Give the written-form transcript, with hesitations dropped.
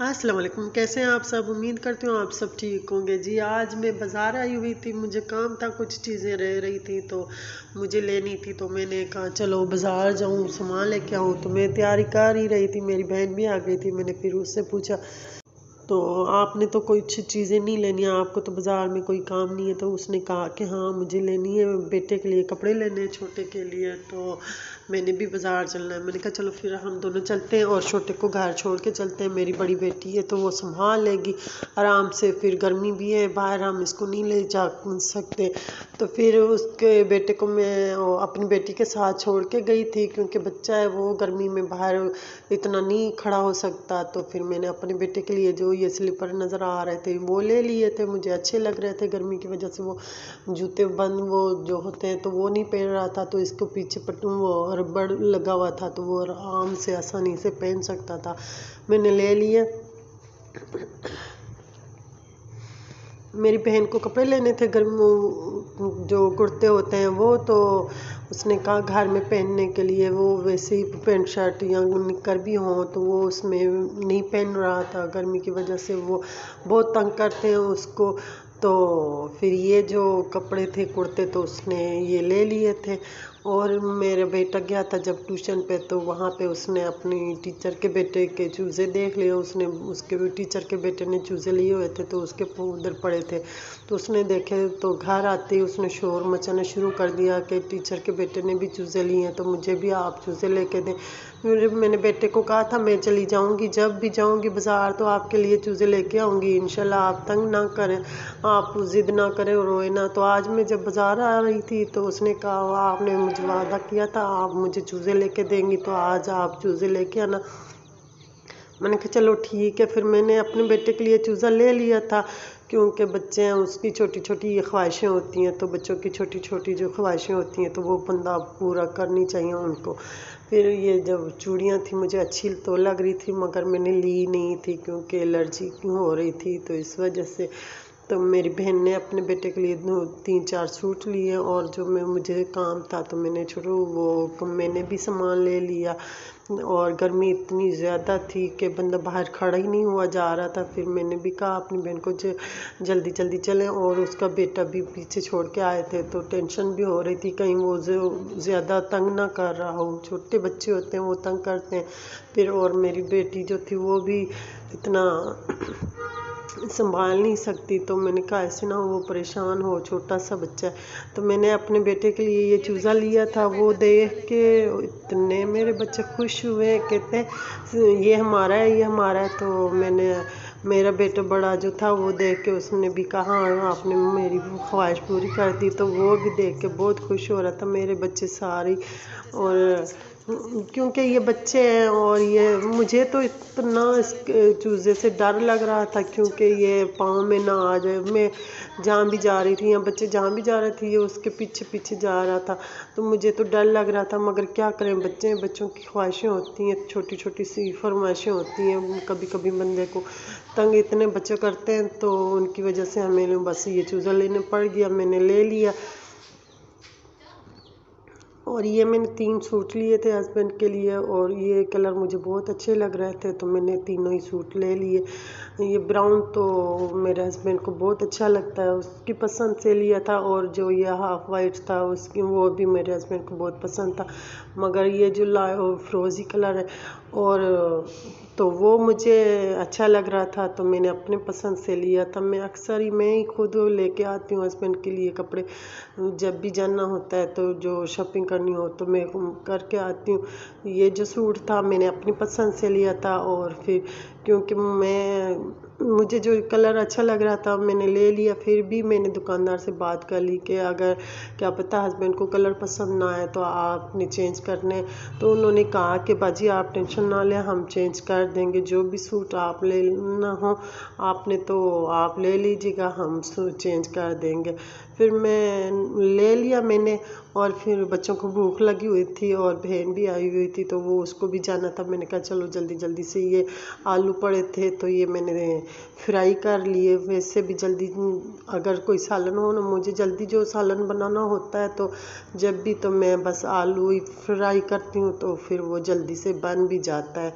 अस्सलाम वालेकुम। कैसे हैं आप सब? उम्मीद करती हूँ आप सब ठीक होंगे। जी आज मैं बाज़ार आई हुई थी, मुझे काम था, कुछ चीज़ें रह रही थी तो मुझे लेनी थी, तो मैंने कहा चलो बाज़ार जाऊँ सामान लेके आऊँ। तो मैं तैयारी कर ही रही थी, मेरी बहन भी आ गई थी। मैंने फिर उससे पूछा तो आपने तो कुछ चीज़ें नहीं लेनी है, आपको तो बाज़ार में कोई काम नहीं है। तो उसने कहा कि हाँ मुझे लेनी है, बेटे के लिए कपड़े लेने हैं, छोटे के लिए, तो मैंने भी बाज़ार चलना है। मैंने कहा चलो फिर हम दोनों चलते हैं और छोटे को घर छोड़ के चलते हैं। मेरी बड़ी बेटी है तो वो संभाल लेगी आराम से, फिर गर्मी भी है बाहर, हम इसको नहीं ले जा सकते। तो फिर उसके बेटे को मैं अपनी बेटी के साथ छोड़ के गई थी, क्योंकि बच्चा है वो गर्मी में बाहर इतना नहीं खड़ा हो सकता। तो फिर मैंने अपने बेटे के लिए जो ये स्लीपर नज़र आ रहे थे वो ले लिए थे, मुझे अच्छे लग रहे थे। गर्मी की वजह से वो जूते बंद वो जो होते हैं तो वो नहीं पहन रहा था, तो इसको पीछे वो रबड़ लगा हुआ था तो वो आराम से आसानी से पहन सकता था। मैंने ले लिए। मेरी बहन को कपड़े लेने थे गर्म जो कुर्ते होते हैं वो, तो उसने कहा घर में पहनने के लिए वो वैसे ही पैंट शर्ट या निकर भी हों तो वो उसमें नहीं पहन रहा था, गर्मी की वजह से वो बहुत तंग करते हैं उसको। तो फिर ये जो कपड़े थे कुर्ते तो उसने ये ले लिए थे। और मेरा बेटा गया था जब ट्यूशन पे तो वहाँ पे उसने अपनी टीचर के बेटे के चूज़े देख लिए, उसने उसके टीचर के बेटे ने चूज़े लिए हुए थे तो उसके उधर पड़े थे, तो उसने देखे तो घर आते ही उसने शोर मचाना शुरू कर दिया कि टीचर के बेटे ने भी चूज़े लिए हैं तो मुझे भी आप चूज़े लेके दें। मैंने बेटे को कहा था मैं चली जाऊंगी, जब भी जाऊंगी बाज़ार तो आपके लिए चूज़े लेके आऊंगी इंशाल्लाह, आप तंग ना करें, आप जिद ना करें और रोए ना। तो आज मैं जब बाज़ार आ रही थी तो उसने कहा आपने मुझे वादा किया था आप मुझे चूज़े लेके देंगी, तो आज आप चूज़े लेके आना। मैंने कहा चलो ठीक है। फिर मैंने अपने बेटे के लिए चूज़ा ले लिया था, क्योंकि बच्चे हैं उसकी छोटी छोटी ख्वाहिशें होती हैं, तो बच्चों की छोटी छोटी जो ख्वाहिशें होती हैं तो वो बंदा पूरा करनी चाहिए उनको। फिर ये जब चूड़ियाँ थी मुझे अच्छी तो लग रही थी मगर मैंने ली नहीं थी क्योंकि एलर्जी हो रही थी, तो इस वजह से। तो मेरी बहन ने अपने बेटे के लिए 3-4 सूट लिए और जो मुझे काम था तो मैंने मैंने भी सामान ले लिया। और गर्मी इतनी ज़्यादा थी कि बंदा बाहर खड़ा ही नहीं हुआ जा रहा था। फिर मैंने भी कहा अपनी बहन को जल्दी जल्दी चलें, और उसका बेटा भी पीछे छोड़ के आए थे तो टेंशन भी हो रही थी कहीं वो ज़्यादा तंग ना कर रहा हो, छोटे बच्चे होते हैं वो तंग करते हैं। फिर और मेरी बेटी जो थी वो भी इतना संभाल नहीं सकती, तो मैंने कहा ऐसे ना वो परेशान हो, छोटा सा बच्चा है। तो मैंने अपने बेटे के लिए ये चूज़ा लिया था, वो देख के इतने मेरे बच्चे खुश हुए, कहते ये हमारा है ये हमारा है। तो मेरा बेटा बड़ा जो था वो देख के उसने भी कहा हाँ आपने मेरी ख्वाहिश पूरी कर दी, तो वो भी देख के बहुत खुश हो रहा था मेरे बच्चे सारे। और क्योंकि ये बच्चे हैं और ये मुझे तो इतना इस चूज़े से डर लग रहा था, क्योंकि ये पाँव में ना आ जाए। मैं जहाँ भी जा रही थी या बच्चे जहाँ भी जा रहे थे ये उसके पीछे पीछे जा रहा था, तो मुझे तो डर लग रहा था। मगर क्या करें, बच्चे हैं, बच्चों की ख्वाहिशें होती हैं, छोटी छोटी सी फरमाइशें होती हैं, कभी कभी बंदे को तंग इतने बच्चे करते हैं, तो उनकी वजह से हमें बस ये चूज़ा लेने पड़ गया। मैंने ले लिया और ये मैंने 3 सूट लिए थे हस्बैंड के लिए, और ये कलर मुझे बहुत अच्छे लग रहे थे तो मैंने तीनों ही सूट ले लिए। ये ब्राउन तो मेरे हस्बैंड को बहुत अच्छा लगता है, उसकी पसंद से लिया था, और जो ये हाफ वाइट था उसकी वो भी मेरे हस्बैंड को बहुत पसंद था। मगर ये जो फ्रोज़ी कलर है और तो वो मुझे अच्छा लग रहा था तो मैंने अपने पसंद से लिया था। मैं ही खुद लेके आती हूँ हस्बैंड के लिए कपड़े, जब भी जाना होता है तो जो शॉपिंग करनी हो तो मैं करके आती हूँ। ये जो सूट था मैंने अपनी पसंद से लिया था, और फिर क्योंकि मुझे जो कलर अच्छा लग रहा था मैंने ले लिया। फिर भी मैंने दुकानदार से बात कर ली कि अगर क्या पता हस्बैंड को कलर पसंद ना आए तो आपने चेंज करने, तो उन्होंने कहा कि बाजी आप टेंशन ना लें, हम चेंज कर देंगे, जो भी सूट आप लेना हो आपने तो आप ले लीजिएगा, हम चेंज कर देंगे। फिर मैं ले लिया मैंने, और फिर बच्चों को भूख लगी हुई थी और बहन भी आई हुई थी तो वो उसको भी जाना था। मैंने कहा चलो जल्दी जल्दी से, ये आलू पड़े थे तो ये मैंने फ्राई कर लिए। वैसे भी जल्दी अगर कोई सालन हो ना, मुझे जल्दी जो सालन बनाना होता है तो जब भी तो मैं बस आलू ही फ्राई करती हूँ तो फिर वो जल्दी से बन भी जाता है।